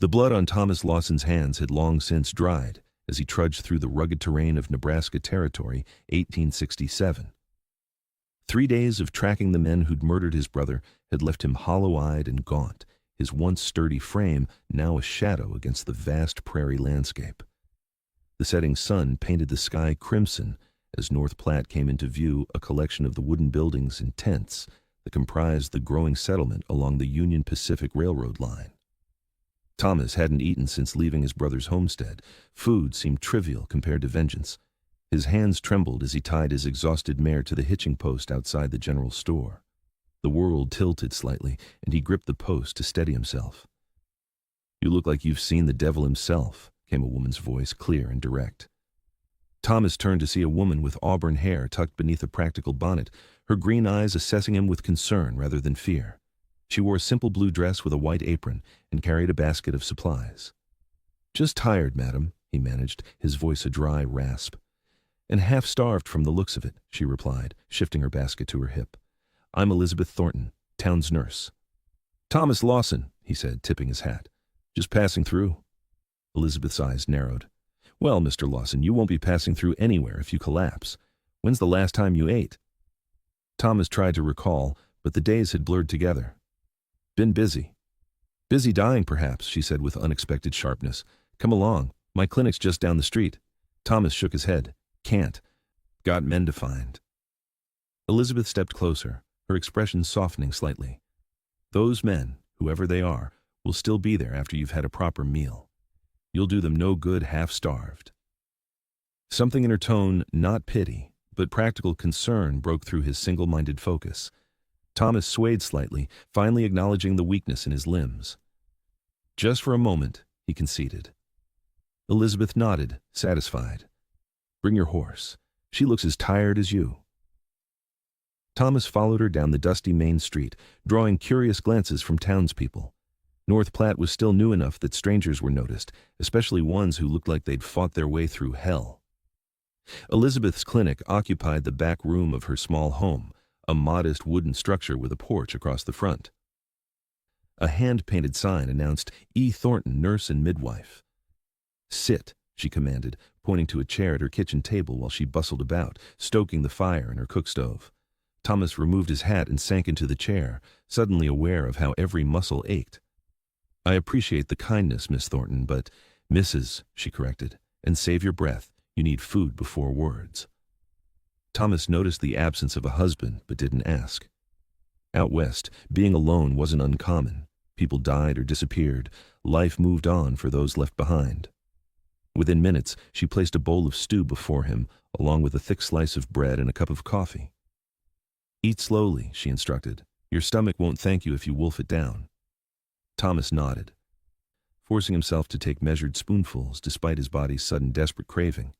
The blood on Thomas Lawson's hands had long since dried as he trudged through the rugged terrain of Nebraska Territory, 1867. 3 days of tracking the men who'd murdered his brother had left him hollow-eyed and gaunt, his once sturdy frame now a shadow against the vast prairie landscape. The setting sun painted the sky crimson as North Platte came into view, a collection of the wooden buildings and tents that comprised the growing settlement along the Union Pacific Railroad line. Thomas hadn't eaten since leaving his brother's homestead. Food seemed trivial compared to vengeance. His hands trembled as he tied his exhausted mare to the hitching post outside the general store. The world tilted slightly, and he gripped the post to steady himself. "You look like you've seen the devil himself," came a woman's voice, clear and direct. Thomas turned to see a woman with auburn hair tucked beneath a practical bonnet, her green eyes assessing him with concern rather than fear. She wore a simple blue dress with a white apron and carried a basket of supplies. "Just tired, madam," he managed, his voice a dry rasp. "And half-starved from the looks of it," she replied, shifting her basket to her hip. "I'm Elizabeth Thornton, town's nurse." "Thomas Lawson," he said, tipping his hat. "Just passing through." Elizabeth's eyes narrowed. "Well, Mr. Lawson, you won't be passing through anywhere if you collapse. When's the last time you ate?" Thomas tried to recall, but the days had blurred together. "Been busy." "Busy dying, perhaps," she said with unexpected sharpness. "Come along. My clinic's just down the street." Thomas shook his head. "Can't. Got men to find." Elizabeth stepped closer, her expression softening slightly. "Those men, whoever they are, will still be there after you've had a proper meal. You'll do them no good half-starved." Something in her tone, not pity, but practical concern, broke through his single-minded focus. Thomas swayed slightly, finally acknowledging the weakness in his limbs. "Just for a moment," he conceded. Elizabeth nodded, satisfied. "Bring your horse. She looks as tired as you." Thomas followed her down the dusty main street, drawing curious glances from townspeople. North Platte was still new enough that strangers were noticed, especially ones who looked like they'd fought their way through hell. Elizabeth's clinic occupied the back room of her small home, a modest wooden structure with a porch across the front. A hand-painted sign announced E. Thornton, nurse and midwife. "Sit," she commanded, pointing to a chair at her kitchen table while she bustled about, stoking the fire in her cook-stove. Thomas removed his hat and sank into the chair, suddenly aware of how every muscle ached. "I appreciate the kindness, Miss Thornton, but—" "Mrs.," she corrected, "and save your breath. You need food before words." Thomas noticed the absence of a husband, but didn't ask. Out west, being alone wasn't uncommon. People died or disappeared. Life moved on for those left behind. Within minutes, she placed a bowl of stew before him, along with a thick slice of bread and a cup of coffee. "Eat slowly," she instructed. "Your stomach won't thank you if you wolf it down." Thomas nodded, forcing himself to take measured spoonfuls despite his body's sudden desperate craving.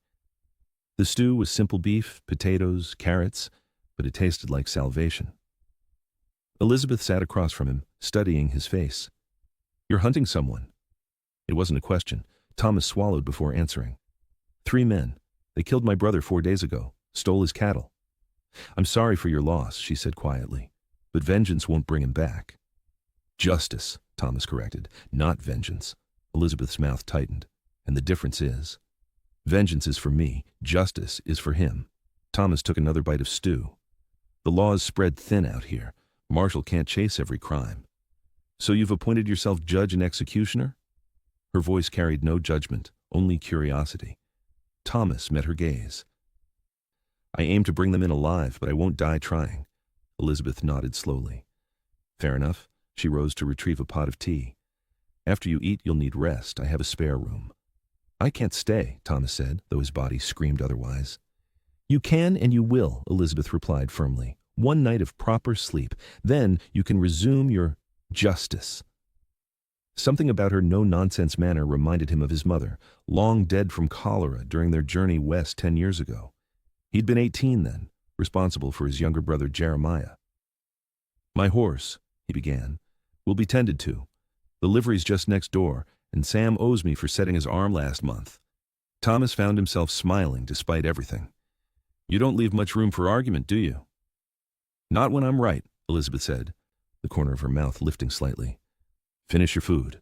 The stew was simple beef, potatoes, carrots, but it tasted like salvation. Elizabeth sat across from him, studying his face. "You're hunting someone." It wasn't a question. Thomas swallowed before answering. "3 men. They killed my brother 4 days ago, stole his cattle." "I'm sorry for your loss," she said quietly, "but vengeance won't bring him back." "Justice," Thomas corrected, "not vengeance." Elizabeth's mouth tightened. "And the difference is, vengeance is for me, justice is for him." Thomas took another bite of stew. "The law's spread thin out here. Marshal can't chase every crime." "So you've appointed yourself judge and executioner?" Her voice carried no judgment, only curiosity. Thomas met her gaze. "I aim to bring them in alive, but I won't die trying." Elizabeth nodded slowly. "Fair enough." She rose to retrieve a pot of tea. "After you eat, you'll need rest. I have a spare room." "I can't stay," Thomas said, though his body screamed otherwise. "You can and you will," Elizabeth replied firmly. "One night of proper sleep. Then you can resume your justice." Something about her no-nonsense manner reminded him of his mother, long dead from cholera during their journey west 10 years ago. He'd been 18 then, responsible for his younger brother Jeremiah. "My horse," he began, "will be tended to. The livery's just next door, and Sam owes me for setting his arm last month." Thomas found himself smiling despite everything. "You don't leave much room for argument, do you?" "Not when I'm right," Elizabeth said, the corner of her mouth lifting slightly. "Finish your food."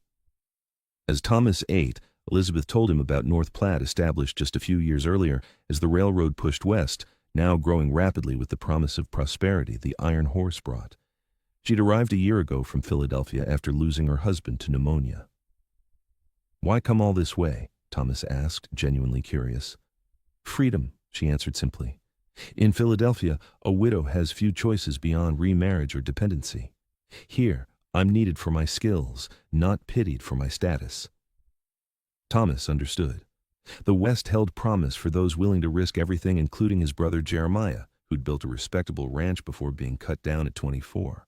As Thomas ate, Elizabeth told him about North Platte, established just a few years earlier as the railroad pushed west, now growing rapidly with the promise of prosperity the iron horse brought. She'd arrived a year ago from Philadelphia after losing her husband to pneumonia. "Why come all this way?" Thomas asked, genuinely curious. "Freedom," she answered simply. "In Philadelphia, a widow has few choices beyond remarriage or dependency. Here, I'm needed for my skills, not pitied for my status." Thomas understood. The West held promise for those willing to risk everything, including his brother Jeremiah, who'd built a respectable ranch before being cut down at 24.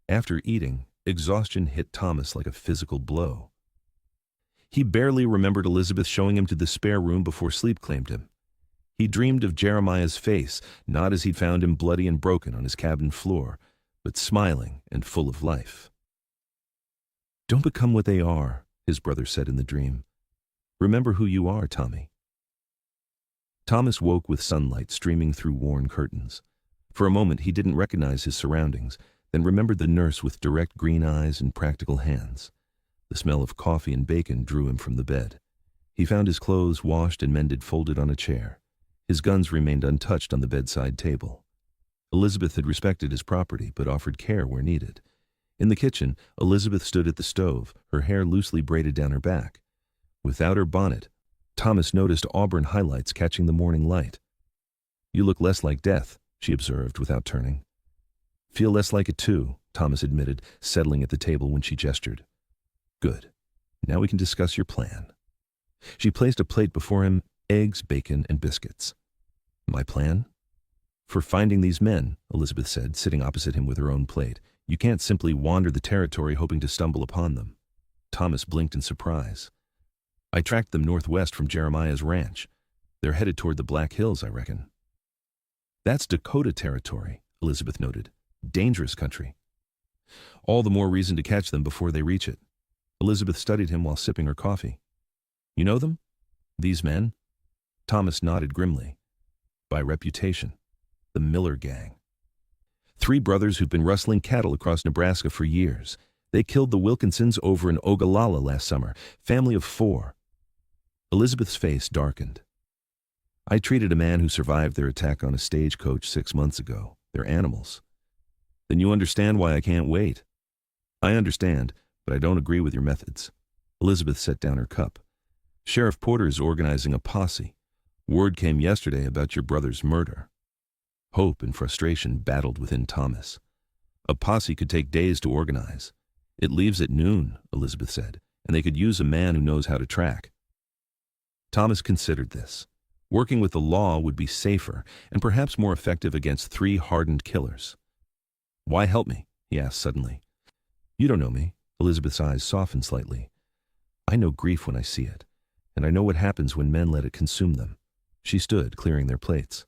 After eating, exhaustion hit Thomas like a physical blow. He barely remembered Elizabeth showing him to the spare room before sleep claimed him. He dreamed of Jeremiah's face, not as he'd found him bloody and broken on his cabin floor, but smiling and full of life. "Don't become what they are," his brother said in the dream. "Remember who you are, Tommy." Thomas woke with sunlight streaming through worn curtains. For a moment he didn't recognize his surroundings, then remembered the nurse with direct green eyes and practical hands. The smell of coffee and bacon drew him from the bed. He found his clothes washed and mended folded on a chair. His guns remained untouched on the bedside table. Elizabeth had respected his property, but offered care where needed. In the kitchen, Elizabeth stood at the stove, her hair loosely braided down her back. Without her bonnet, Thomas noticed auburn highlights catching the morning light. "You look less like death," she observed without turning. "Feel less like it too," Thomas admitted, settling at the table when she gestured. "Good. Now we can discuss your plan." She placed a plate before him, eggs, bacon, and biscuits. "My plan?" "For finding these men," Elizabeth said, sitting opposite him with her own plate. "You can't simply wander the territory hoping to stumble upon them." Thomas blinked in surprise. "I tracked them northwest from Jeremiah's ranch. They're headed toward the Black Hills, I reckon." "That's Dakota territory," Elizabeth noted. "Dangerous country." "All the more reason to catch them before they reach it." Elizabeth studied him while sipping her coffee. "You know them? These men?" Thomas nodded grimly. "By reputation. The Miller Gang. 3 brothers who'd been rustling cattle across Nebraska for years. They killed the Wilkinsons over in Ogallala last summer. Family of 4. Elizabeth's face darkened. "I treated a man who survived their attack on a stagecoach 6 months ago. They're animals." "Then you understand why I can't wait." "I understand, but I don't agree with your methods." Elizabeth set down her cup. "Sheriff Porter is organizing a posse. Word came yesterday about your brother's murder." Hope and frustration battled within Thomas. "A posse could take days to organize. It leaves at noon," Elizabeth said, "and they could use a man who knows how to track." Thomas considered this. Working with the law would be safer and perhaps more effective against 3 hardened killers. "Why help me?" he asked suddenly. "You don't know me." Elizabeth's eyes softened slightly. "I know grief when I see it, and I know what happens when men let it consume them." She stood, clearing their plates.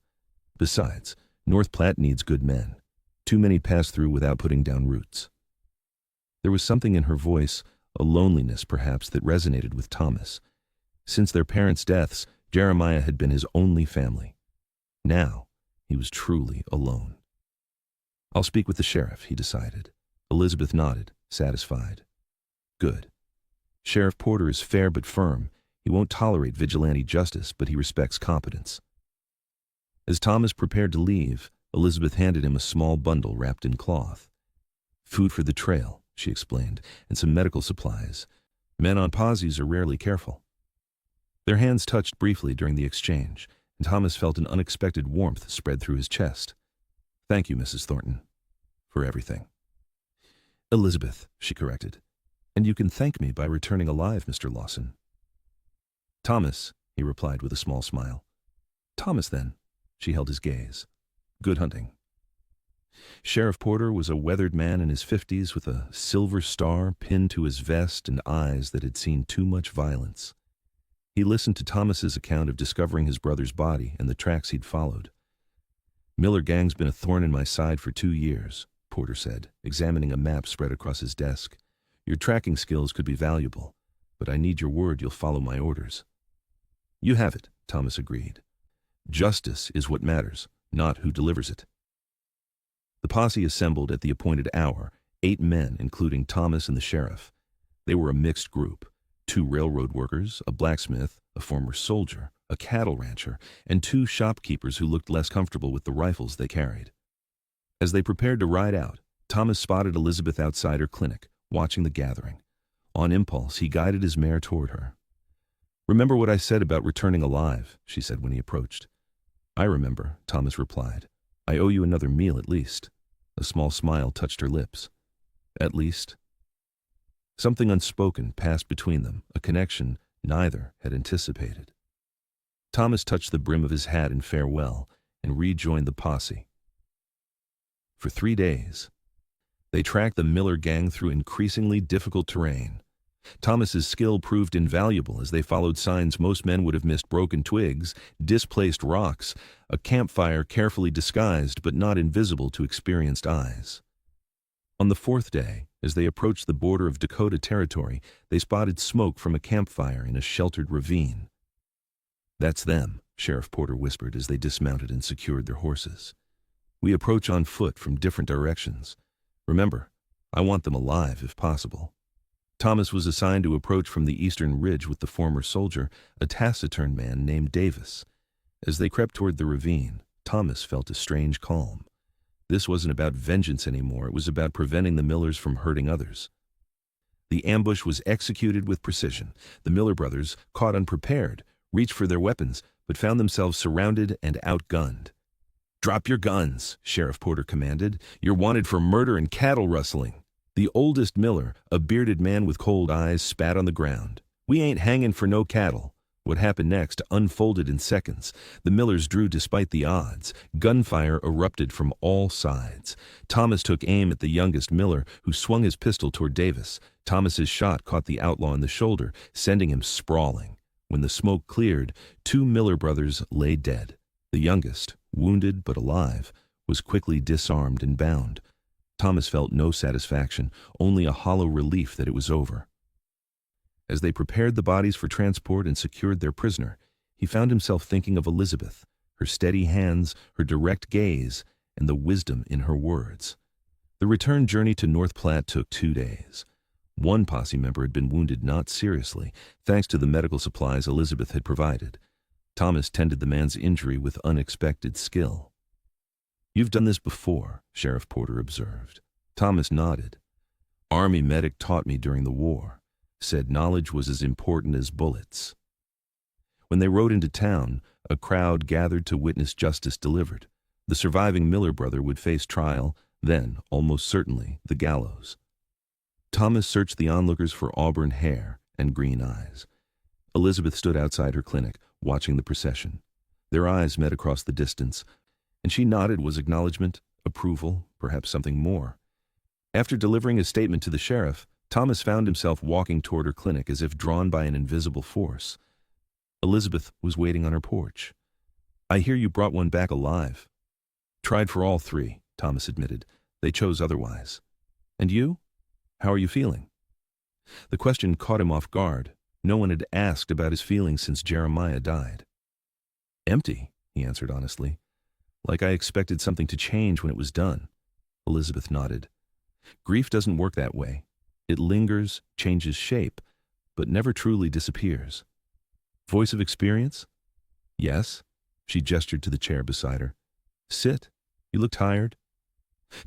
"Besides, North Platte needs good men. Too many pass through without putting down roots." There was something in her voice, a loneliness perhaps, that resonated with Thomas. Since their parents' deaths, Jeremiah had been his only family. Now, he was truly alone. "I'll speak with the sheriff," he decided. Elizabeth nodded, satisfied. "Good. Sheriff Porter is fair but firm. He won't tolerate vigilante justice, but he respects competence." As Thomas prepared to leave, Elizabeth handed him a small bundle wrapped in cloth. "Food for the trail," she explained, "and some medical supplies. Men on posies are rarely careful." Their hands touched briefly during the exchange, and Thomas felt an unexpected warmth spread through his chest. "Thank you, Mrs. Thornton, for everything." "Elizabeth," she corrected. "And you can thank me by returning alive, Mr. Lawson." "Thomas," he replied with a small smile. "Thomas, then." She held his gaze. "Good hunting." Sheriff Porter was a weathered man in his 50s with a silver star pinned to his vest and eyes that had seen too much violence. He listened to Thomas's account of discovering his brother's body and the tracks he'd followed. "Miller Gang's been a thorn in my side for 2 years, Porter said, examining a map spread across his desk. "Your tracking skills could be valuable, but I need your word you'll follow my orders." "You have it," Thomas agreed. "Justice is what matters, not who delivers it." The posse assembled at the appointed hour, 8 men, including Thomas and the sheriff. They were a mixed group. 2 railroad workers, a blacksmith, a former soldier, a cattle rancher, and 2 shopkeepers who looked less comfortable with the rifles they carried. As they prepared to ride out, Thomas spotted Elizabeth outside her clinic, watching the gathering. On impulse, he guided his mare toward her. "Remember what I said about returning alive," she said when he approached. "I remember," Thomas replied. "I owe you another meal at least." A small smile touched her lips. "At least?" Something unspoken passed between them, a connection neither had anticipated. Thomas touched the brim of his hat in farewell and rejoined the posse. For 3 days, they tracked the Miller gang through increasingly difficult terrain. Thomas's skill proved invaluable as they followed signs most men would have missed: broken twigs, displaced rocks, a campfire carefully disguised but not invisible to experienced eyes. On the 4th day, as they approached the border of Dakota Territory, they spotted smoke from a campfire in a sheltered ravine. "That's them," Sheriff Porter whispered as they dismounted and secured their horses. "We approach on foot from different directions. Remember, I want them alive if possible." Thomas was assigned to approach from the eastern ridge with the former soldier, a taciturn man named Davis. As they crept toward the ravine, Thomas felt a strange calm. This wasn't about vengeance anymore, it was about preventing the Millers from hurting others. The ambush was executed with precision. The Miller brothers, caught unprepared, reached for their weapons, but found themselves surrounded and outgunned. "Drop your guns," Sheriff Porter commanded. "You're wanted for murder and cattle rustling." The oldest Miller, a bearded man with cold eyes, spat on the ground. "We ain't hanging for no cattle." What happened next unfolded in seconds. The Millers drew despite the odds. Gunfire erupted from all sides. Thomas took aim at the youngest Miller, who swung his pistol toward Davis. Thomas's shot caught the outlaw in the shoulder, sending him sprawling. When the smoke cleared, 2 Miller brothers lay dead. The youngest, wounded but alive, was quickly disarmed and bound. Thomas felt no satisfaction, only a hollow relief that it was over. As they prepared the bodies for transport and secured their prisoner, he found himself thinking of Elizabeth, her steady hands, her direct gaze, and the wisdom in her words. The return journey to North Platte took 2 days. One posse member had been wounded not seriously, thanks to the medical supplies Elizabeth had provided. Thomas tended the man's injury with unexpected skill. "You've done this before," Sheriff Porter observed. Thomas nodded. "Army medic taught me during the war. Said knowledge was as important as bullets." When they rode into town, a crowd gathered to witness justice delivered. The surviving Miller brother would face trial, then, almost certainly, the gallows. Thomas searched the onlookers for auburn hair and green eyes. Elizabeth stood outside her clinic, watching the procession. Their eyes met across the distance, and she nodded was acknowledgement, approval, perhaps something more. After delivering a statement to the sheriff, Thomas found himself walking toward her clinic as if drawn by an invisible force. Elizabeth was waiting on her porch. "I hear you brought one back alive." "Tried for all 3, Thomas admitted. "They chose otherwise." "And you? How are you feeling?" The question caught him off guard. No one had asked about his feelings since Jeremiah died. "Empty," he answered honestly. "Like I expected something to change when it was done." Elizabeth nodded. "Grief doesn't work that way. It lingers, changes shape, but never truly disappears." "Voice of experience?" "Yes." She gestured to the chair beside her. "Sit. You look tired."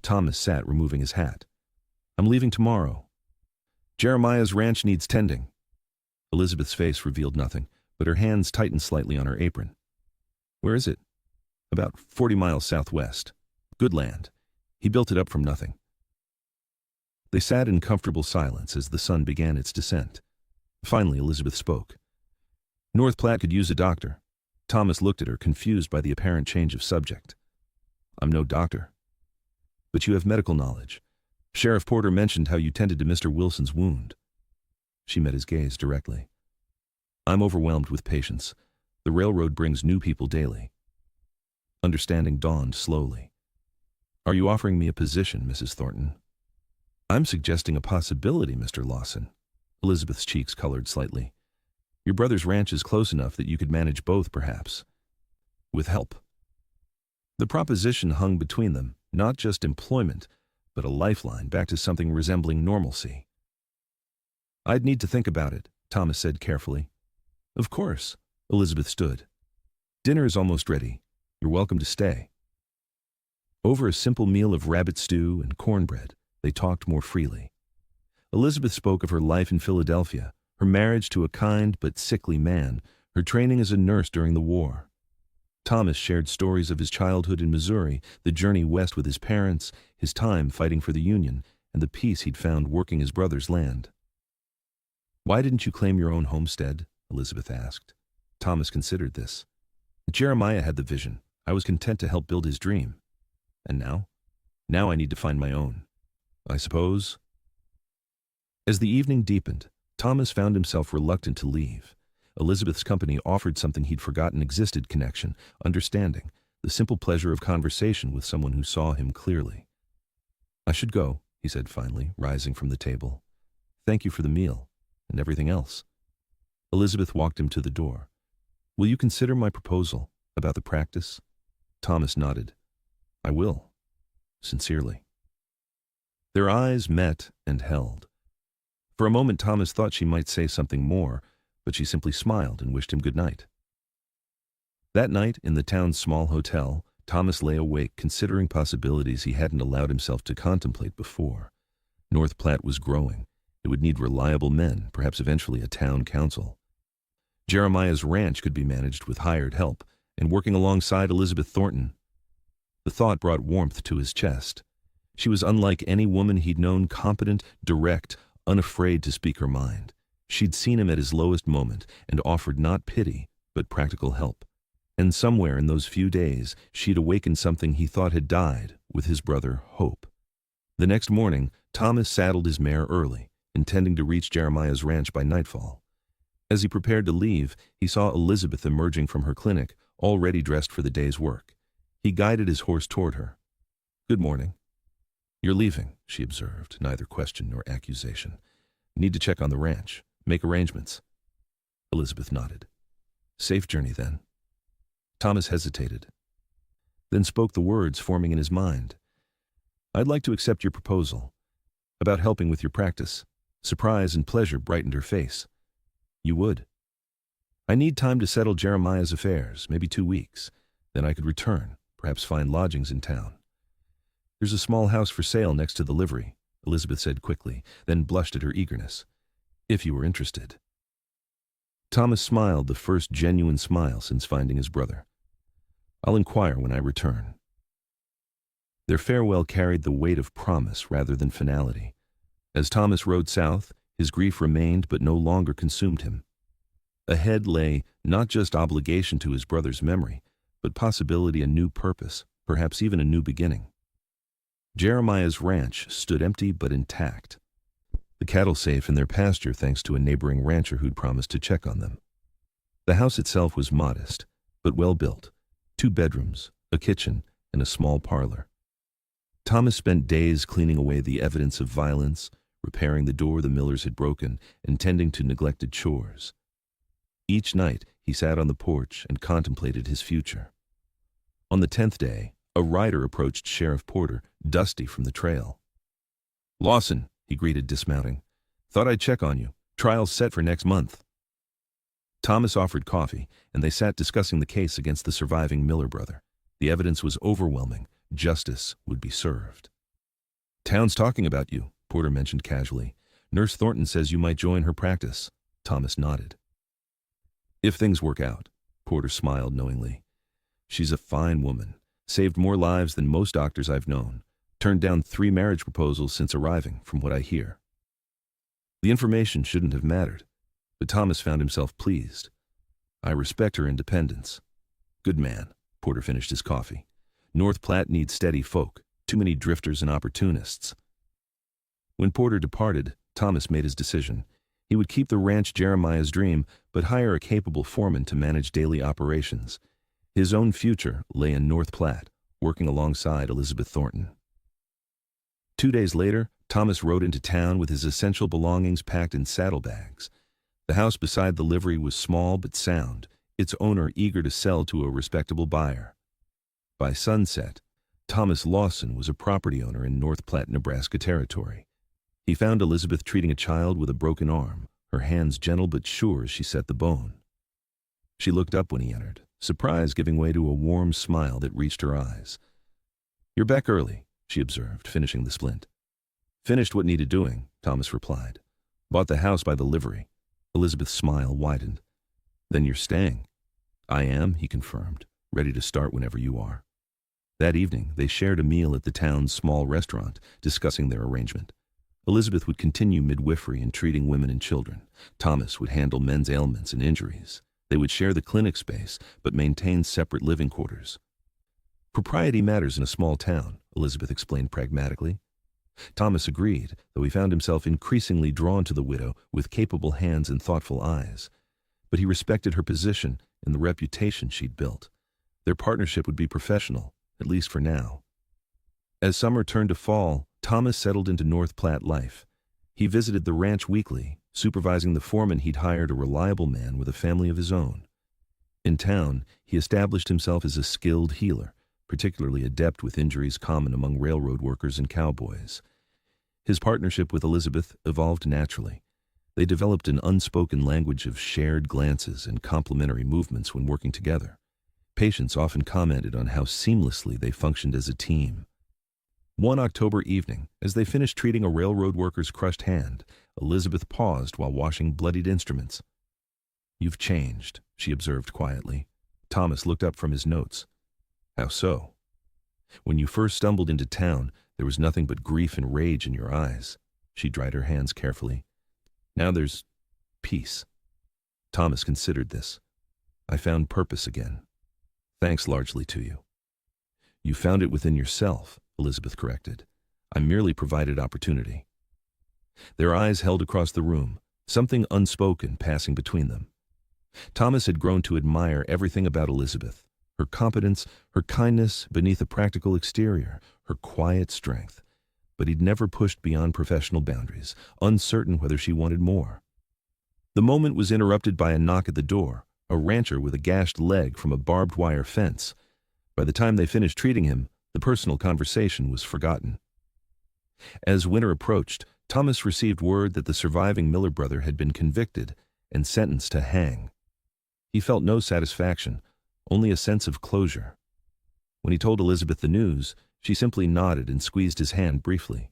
Thomas sat, removing his hat. "I'm leaving tomorrow." "Jeremiah's ranch needs tending." Elizabeth's face revealed nothing, but her hands tightened slightly on her apron. "Where is it?" "About 40 miles southwest. Good land. He built it up from nothing." They sat in comfortable silence as the sun began its descent. Finally, Elizabeth spoke. "North Platte could use a doctor." Thomas looked at her, confused by the apparent change of subject. "I'm no doctor." "But you have medical knowledge. Sheriff Porter mentioned how you tended to Mr. Wilson's wound." She met his gaze directly. "I'm overwhelmed with patients. The railroad brings new people daily." Understanding dawned slowly. "Are you offering me a position, Mrs. Thornton?" "I'm suggesting a possibility, Mr. Lawson." Elizabeth's cheeks colored slightly. "Your brother's ranch is close enough that you could manage both, perhaps. With help." The proposition hung between them, not just employment, but a lifeline back to something resembling normalcy. "I'd need to think about it," Thomas said carefully. Of course, Elizabeth stood. Dinner is almost ready. You're welcome to stay. Over a simple meal of rabbit stew and cornbread, they talked more freely. Elizabeth spoke of her life in Philadelphia, her marriage to a kind but sickly man, her training as a nurse during the war. Thomas shared stories of his childhood in Missouri, the journey west with his parents, his time fighting for the Union, and the peace he'd found working his brother's land. Why didn't you claim your own homestead? Elizabeth asked. Thomas considered this. Jeremiah had the vision. I was content to help build his dream. And now? Now I need to find my own. I suppose. As the evening deepened, Thomas found himself reluctant to leave. Elizabeth's company offered something he'd forgotten existed: connection, understanding, the simple pleasure of conversation with someone who saw him clearly. I should go, he said finally, rising from the table. Thank you for the meal, and everything else. Elizabeth walked him to the door. Will you consider my proposal about the practice? Thomas nodded. I will. Sincerely. Their eyes met and held. For a moment Thomas thought she might say something more, but she simply smiled and wished him good night. That night, in the town's small hotel, Thomas lay awake considering possibilities he hadn't allowed himself to contemplate before. North Platte was growing. It would need reliable men, perhaps eventually a town council. Jeremiah's ranch could be managed with hired help, and working alongside Elizabeth Thornton. The thought brought warmth to his chest. She was unlike any woman he'd known, competent, direct, unafraid to speak her mind. She'd seen him at his lowest moment and offered not pity, but practical help. And somewhere in those few days, she'd awakened something he thought had died with his brother, Hope. The next morning, Thomas saddled his mare early, intending to reach Jeremiah's ranch by nightfall. As he prepared to leave, he saw Elizabeth emerging from her clinic, already dressed for the day's work. He guided his horse toward her. Good morning. You're leaving, she observed, neither question nor accusation. Need to check on the ranch. Make arrangements. Elizabeth nodded. Safe journey, then. Thomas hesitated, then spoke the words forming in his mind. I'd like to accept your proposal. About helping with your practice. Surprise and pleasure brightened her face. You would. I need time to settle Jeremiah's affairs, maybe 2 weeks. Then I could return, perhaps find lodgings in town. There's a small house for sale next to the livery, Elizabeth said quickly, then blushed at her eagerness. If you were interested. Thomas smiled, the first genuine smile since finding his brother. I'll inquire when I return. Their farewell carried the weight of promise rather than finality. As Thomas rode south, his grief remained but no longer consumed him. Ahead lay not just obligation to his brother's memory, but possibility, a new purpose, perhaps even a new beginning. Jeremiah's ranch stood empty but intact. The cattle safe in their pasture thanks to a neighboring rancher who'd promised to check on them. The house itself was modest, but well built. 2 bedrooms, a kitchen, and a small parlor. Thomas spent days cleaning away the evidence of violence, repairing the door the millers had broken, and tending to neglected chores. Each night he sat on the porch and contemplated his future. On the 10th day, a rider approached Sheriff Porter, dusty from the trail. Lawson, he greeted, dismounting. Thought I'd check on you. Trial's set for next month. Thomas offered coffee, and they sat discussing the case against the surviving Miller brother. The evidence was overwhelming. Justice would be served. Town's talking about you, Porter mentioned casually. Nurse Thornton says you might join her practice. Thomas nodded. If things work out, Porter smiled knowingly. She's a fine woman. Saved more lives than most doctors I've known. Turned down 3 marriage proposals since arriving, from what I hear. The information shouldn't have mattered, but Thomas found himself pleased. I respect her independence. Good man, Porter finished his coffee. North Platte needs steady folk, too many drifters and opportunists. When Porter departed, Thomas made his decision. He would keep the ranch Jeremiah's dream, but hire a capable foreman to manage daily operations. His own future lay in North Platte, working alongside Elizabeth Thornton. 2 days later, Thomas rode into town with his essential belongings packed in saddlebags. The house beside the livery was small but sound, its owner eager to sell to a respectable buyer. By sunset, Thomas Lawson was a property owner in North Platte, Nebraska territory. He found Elizabeth treating a child with a broken arm, her hands gentle but sure as she set the bone. She looked up when he entered, surprise giving way to a warm smile that reached her eyes. "You're back early," she observed, finishing the splint. "Finished what needed doing," Thomas replied. "Bought the house by the livery." Elizabeth's smile widened. "Then you're staying?" "I am," he confirmed, "ready to start whenever you are." That evening, they shared a meal at the town's small restaurant, discussing their arrangement. Elizabeth would continue midwifery and treating women and children. Thomas would handle men's ailments and injuries. They would share the clinic space, but maintain separate living quarters. "Propriety matters in a small town," Elizabeth explained pragmatically. Thomas agreed, though he found himself increasingly drawn to the widow with capable hands and thoughtful eyes. But he respected her position and the reputation she'd built. Their partnership would be professional, at least for now. As summer turned to fall, Thomas settled into North Platte life. He visited the ranch weekly, supervising the foreman he'd hired, a reliable man with a family of his own. In town, he established himself as a skilled healer, particularly adept with injuries common among railroad workers and cowboys. His partnership with Elizabeth evolved naturally. They developed an unspoken language of shared glances and complementary movements when working together. Patients often commented on how seamlessly they functioned as a team. One October evening, as they finished treating a railroad worker's crushed hand, Elizabeth paused while washing bloodied instruments. "You've changed," she observed quietly. Thomas looked up from his notes. "How so?" "When you first stumbled into town, there was nothing but grief and rage in your eyes." She dried her hands carefully. "Now there's peace." Thomas considered this. "I found purpose again. Thanks largely to you." "You found it within yourself," Elizabeth corrected. "I merely provided opportunity." Their eyes held across the room, something unspoken passing between them. Thomas had grown to admire everything about Elizabeth: her competence, her kindness beneath a practical exterior, her quiet strength. But he'd never pushed beyond professional boundaries, uncertain whether she wanted more. The moment was interrupted by a knock at the door, a rancher with a gashed leg from a barbed wire fence. By the time they finished treating him, the personal conversation was forgotten. As winter approached, Thomas received word that the surviving Miller brother had been convicted and sentenced to hang. He felt no satisfaction, only a sense of closure. When he told Elizabeth the news, she simply nodded and squeezed his hand briefly.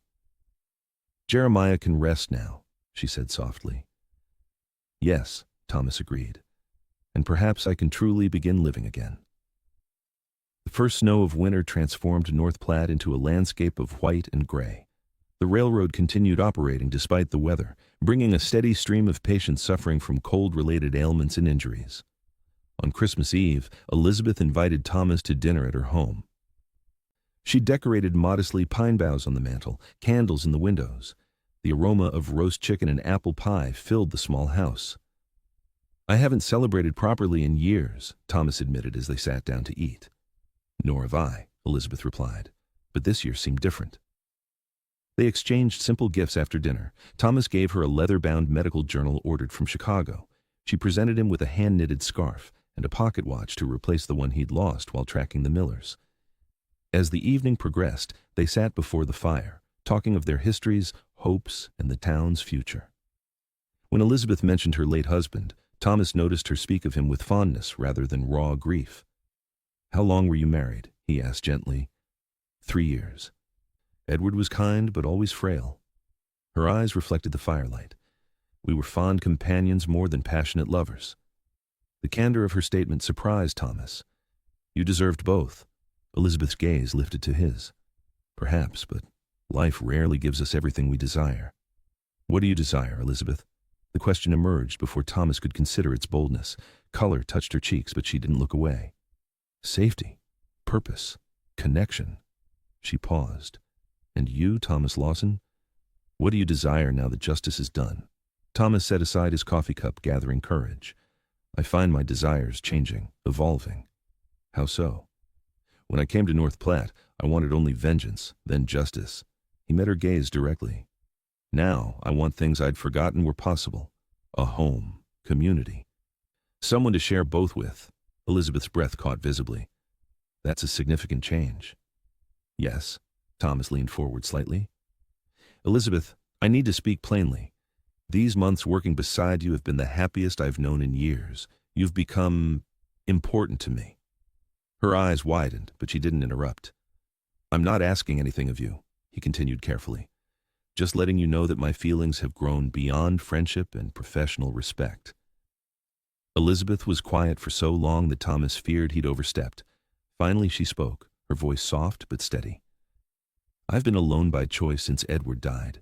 "Jeremiah can rest now," she said softly. "Yes," Thomas agreed, "and perhaps I can truly begin living again." The first snow of winter transformed North Platte into a landscape of white and gray. The railroad continued operating despite the weather, bringing a steady stream of patients suffering from cold-related ailments and injuries. On Christmas Eve, Elizabeth invited Thomas to dinner at her home. She decorated modestly pine boughs on the mantel, candles in the windows. The aroma of roast chicken and apple pie filled the small house. "I haven't celebrated properly in years," Thomas admitted as they sat down to eat. "Nor have I," Elizabeth replied, "but this year seemed different." They exchanged simple gifts after dinner. Thomas gave her a leather-bound medical journal ordered from Chicago. She presented him with a hand-knitted scarf and a pocket watch to replace the one he'd lost while tracking the Millers. As the evening progressed, they sat before the fire, talking of their histories, hopes, and the town's future. When Elizabeth mentioned her late husband, Thomas noticed her speak of him with fondness rather than raw grief. "How long were you married?" he asked gently. 3 years. Edward was kind but always frail." Her eyes reflected the firelight. "We were fond companions more than passionate lovers." The candor of her statement surprised Thomas. "You deserved both." Elizabeth's gaze lifted to his. "Perhaps, but life rarely gives us everything we desire." "What do you desire, Elizabeth?" The question emerged before Thomas could consider its boldness. Color touched her cheeks, but she didn't look away. "Safety, purpose, connection." She paused. "And you, Thomas Lawson? What do you desire now that justice is done?" Thomas set aside his coffee cup, gathering courage. "I find my desires changing, evolving." "How so?" "When I came to North Platte, I wanted only vengeance, then justice." He met her gaze directly. "Now, I want things I'd forgotten were possible. A home, community. Someone to share both with." Elizabeth's breath caught visibly. "That's a significant change." "Yes." Thomas leaned forward slightly. "Elizabeth, I need to speak plainly. These months working beside you have been the happiest I've known in years. You've become important to me." Her eyes widened, but she didn't interrupt. "I'm not asking anything of you," he continued carefully. "Just letting you know that my feelings have grown beyond friendship and professional respect." Elizabeth was quiet for so long that Thomas feared he'd overstepped. Finally she spoke, her voice soft but steady. "I've been alone by choice since Edward died.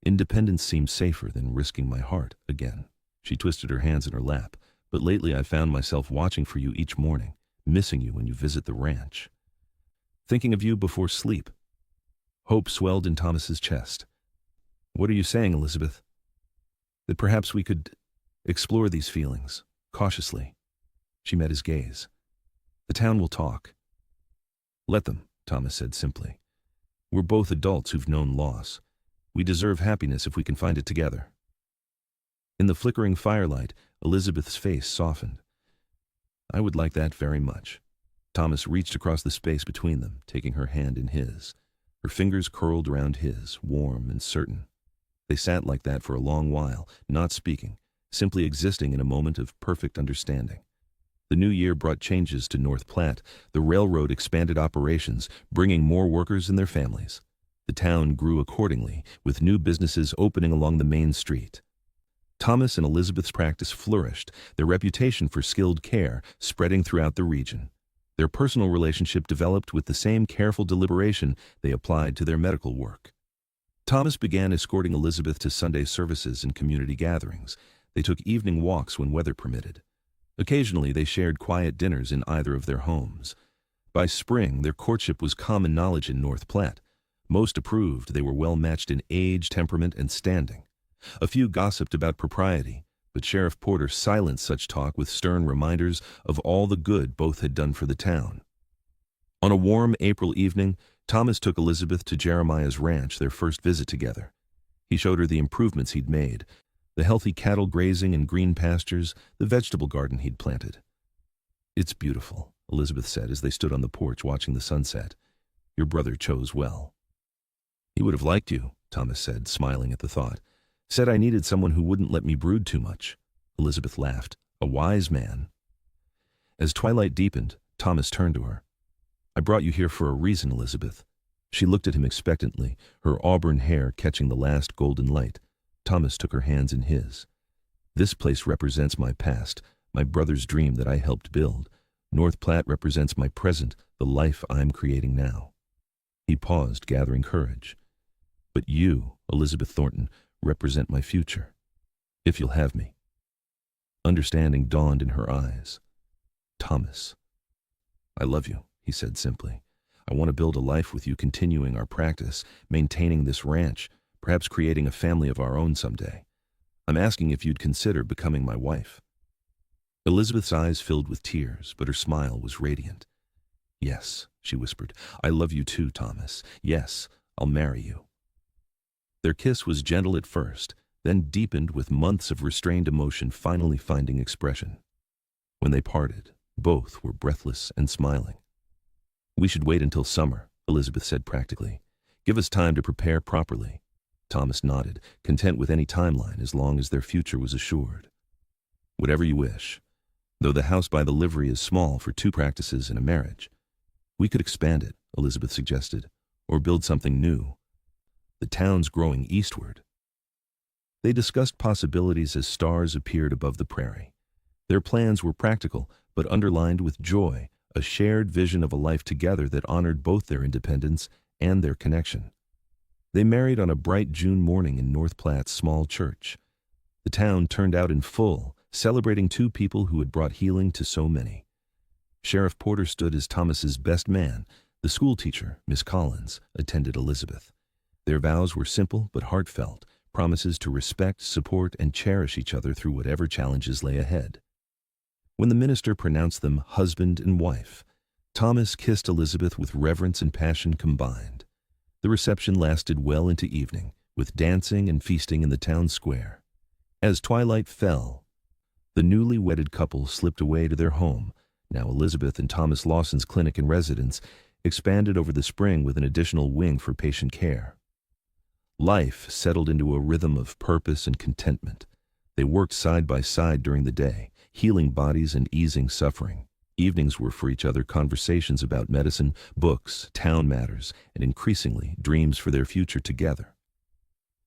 Independence seemed safer than risking my heart again." She twisted her hands in her lap. "But lately I found myself watching for you each morning, missing you when you visit the ranch. Thinking of you before sleep." Hope swelled in Thomas's chest. "What are you saying, Elizabeth?" "That perhaps we could explore these feelings, cautiously." She met his gaze. "The town will talk." "Let them," Thomas said simply. "We're both adults who've known loss. We deserve happiness if we can find it together." In the flickering firelight, Elizabeth's face softened. "I would like that very much." Thomas reached across the space between them, taking her hand in his. Her fingers curled around his, warm and certain. They sat like that for a long while, not speaking, simply existing in a moment of perfect understanding. The new year brought changes to North Platte. The railroad expanded operations, bringing more workers and their families. The town grew accordingly, with new businesses opening along the main street. Thomas and Elizabeth's practice flourished, their reputation for skilled care spreading throughout the region. Their personal relationship developed with the same careful deliberation they applied to their medical work. Thomas began escorting Elizabeth to Sunday services and community gatherings. They took evening walks when weather permitted. Occasionally, they shared quiet dinners in either of their homes. By spring, their courtship was common knowledge in North Platte. Most approved they were well matched in age, temperament, and standing. A few gossiped about propriety, but Sheriff Porter silenced such talk with stern reminders of all the good both had done for the town. On a warm April evening, Thomas took Elizabeth to Jeremiah's ranch, their first visit together. He showed her the improvements he'd made, the healthy cattle grazing in green pastures, the vegetable garden he'd planted. "It's beautiful," Elizabeth said as they stood on the porch watching the sunset. "Your brother chose well." "He would have liked you," Thomas said, smiling at the thought. "Said I needed someone who wouldn't let me brood too much." Elizabeth laughed. "A wise man." As twilight deepened, Thomas turned to her. "I brought you here for a reason, Elizabeth." She looked at him expectantly, her auburn hair catching the last golden light. Thomas took her hands in his. "This place represents my past, my brother's dream that I helped build. North Platte represents my present, the life I'm creating now." He paused, gathering courage. "But you, Elizabeth Thornton, represent my future, if you'll have me." Understanding dawned in her eyes. "Thomas, I love you," he said simply. "I want to build a life with you, continuing our practice, maintaining this ranch, perhaps creating a family of our own someday. I'm asking if you'd consider becoming my wife." Elizabeth's eyes filled with tears, but her smile was radiant. "Yes," she whispered. "I love you too, Thomas. Yes, I'll marry you." Their kiss was gentle at first, then deepened with months of restrained emotion finally finding expression. When they parted, both were breathless and smiling. "We should wait until summer," Elizabeth said practically. "Give us time to prepare properly." Thomas nodded, content with any timeline as long as their future was assured. "Whatever you wish. Though the house by the livery is small for 2 practices and a marriage. We could expand it," Elizabeth suggested, "or build something new. The town's growing eastward." They discussed possibilities as stars appeared above the prairie. Their plans were practical, but underlined with joy, a shared vision of a life together that honored both their independence and their connection. They married on a bright June morning in North Platte's small church. The town turned out in full, celebrating 2 people who had brought healing to so many. Sheriff Porter stood as Thomas's best man. The school teacher, Miss Collins, attended Elizabeth. Their vows were simple but heartfelt, promises to respect, support, and cherish each other through whatever challenges lay ahead. When the minister pronounced them husband and wife, Thomas kissed Elizabeth with reverence and passion combined. The reception lasted well into evening, with dancing and feasting in the town square. As twilight fell, the newly wedded couple slipped away to their home, now Elizabeth and Thomas Lawson's clinic and residence, expanded over the spring with an additional wing for patient care. Life settled into a rhythm of purpose and contentment. They worked side by side during the day, healing bodies and easing suffering. Evenings were for each other conversations about medicine, books, town matters, and increasingly, dreams for their future together.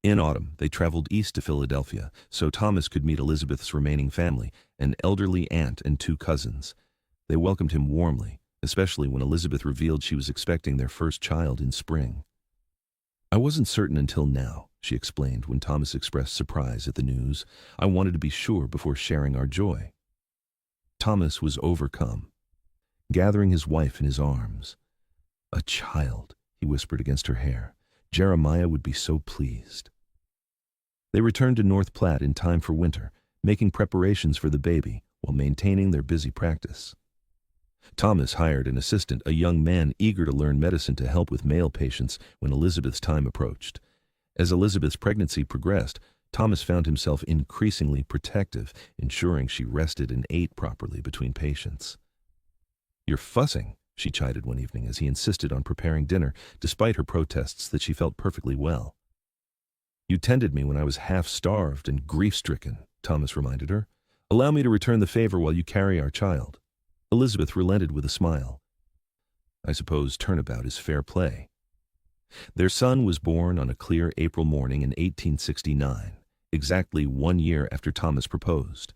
In autumn, they traveled east to Philadelphia so Thomas could meet Elizabeth's remaining family, an elderly aunt and 2 cousins. They welcomed him warmly, especially when Elizabeth revealed she was expecting their first child in spring. "I wasn't certain until now," she explained when Thomas expressed surprise at the news. "I wanted to be sure before sharing our joy." Thomas was overcome, gathering his wife in his arms. "A child," he whispered against her hair. "Jeremiah would be so pleased." They returned to North Platte in time for winter, making preparations for the baby while maintaining their busy practice. Thomas hired an assistant, a young man eager to learn medicine to help with male patients when Elizabeth's time approached. As Elizabeth's pregnancy progressed, Thomas found himself increasingly protective, ensuring she rested and ate properly between patients. "You're fussing," she chided one evening as he insisted on preparing dinner, despite her protests that she felt perfectly well. "You tended me when I was half-starved and grief-stricken," Thomas reminded her. "Allow me to return the favor while you carry our child." Elizabeth relented with a smile. "I suppose turnabout is fair play." Their son was born on a clear April morning in 1869, exactly 1 year after Thomas proposed.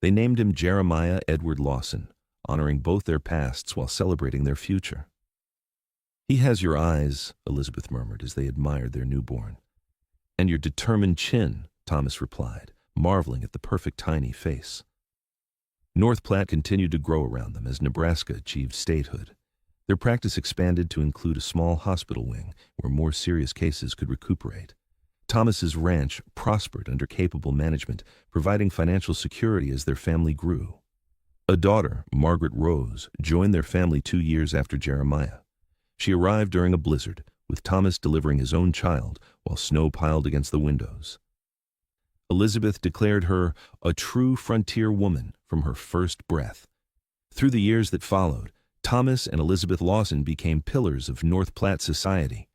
They named him Jeremiah Edward Lawson, honoring both their pasts while celebrating their future. "He has your eyes," Elizabeth murmured as they admired their newborn. "And your determined chin," Thomas replied, marveling at the perfect tiny face. North Platte continued to grow around them as Nebraska achieved statehood. Their practice expanded to include a small hospital wing where more serious cases could recuperate. Thomas's ranch prospered under capable management, providing financial security as their family grew. A daughter, Margaret Rose, joined their family 2 years after Jeremiah. She arrived during a blizzard, with Thomas delivering his own child while snow piled against the windows. Elizabeth declared her a true frontier woman from her first breath. Through the years that followed, Thomas and Elizabeth Lawson became pillars of North Platte society.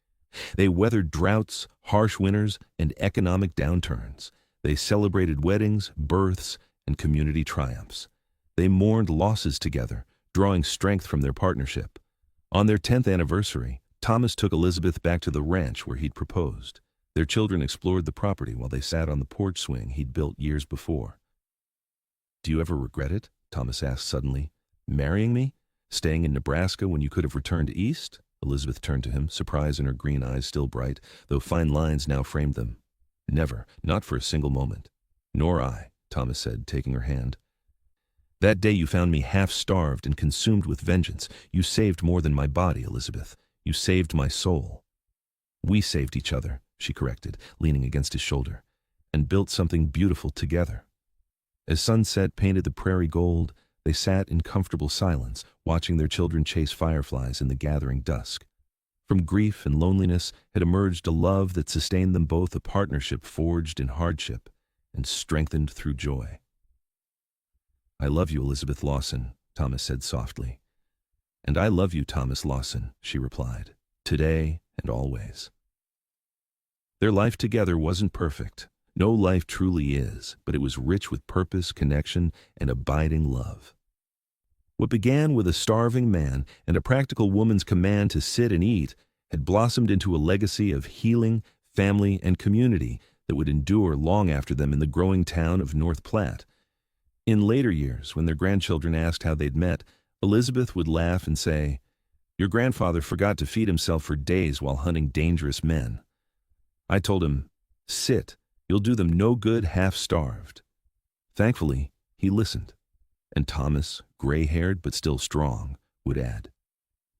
They weathered droughts, harsh winters, and economic downturns. They celebrated weddings, births, and community triumphs. They mourned losses together, drawing strength from their partnership. On their 10th anniversary, Thomas took Elizabeth back to the ranch where he'd proposed. Their children explored the property while they sat on the porch swing he'd built years before. "Do you ever regret it?" Thomas asked suddenly. "Marrying me? Staying in Nebraska when you could have returned east?" Elizabeth turned to him, surprise in her green eyes still bright, though fine lines now framed them. "Never, not for a single moment." "Nor I," Thomas said, taking her hand. "That day you found me half-starved and consumed with vengeance. You saved more than my body, Elizabeth. You saved my soul." "We saved each other," she corrected, leaning against his shoulder, "and built something beautiful together." As sunset painted the prairie gold, they sat in comfortable silence, watching their children chase fireflies in the gathering dusk. From grief and loneliness had emerged a love that sustained them both, a partnership forged in hardship and strengthened through joy. "I love you, Elizabeth Lawson," Thomas said softly. "And I love you, Thomas Lawson," she replied, "today and always." Their life together wasn't perfect. No life truly is, but it was rich with purpose, connection, and abiding love. What began with a starving man and a practical woman's command to sit and eat had blossomed into a legacy of healing, family, and community that would endure long after them in the growing town of North Platte. In later years, when their grandchildren asked how they'd met, Elizabeth would laugh and say, "Your grandfather forgot to feed himself for days while hunting dangerous men. I told him, 'Sit, you'll do them no good half-starved.' Thankfully, he listened." And Thomas, gray-haired but still strong, would add,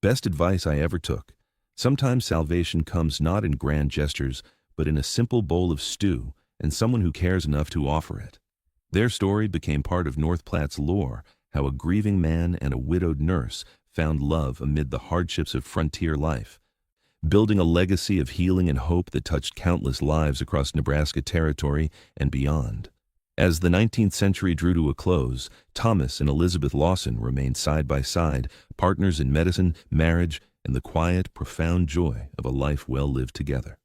"Best advice I ever took. Sometimes salvation comes not in grand gestures, but in a simple bowl of stew and someone who cares enough to offer it." Their story became part of North Platte's lore, how a grieving man and a widowed nurse found love amid the hardships of frontier life, building a legacy of healing and hope that touched countless lives across Nebraska territory and beyond. As the 19th century drew to a close, Thomas and Elizabeth Lawson remained side by side, partners in medicine, marriage, and the quiet, profound joy of a life well lived together.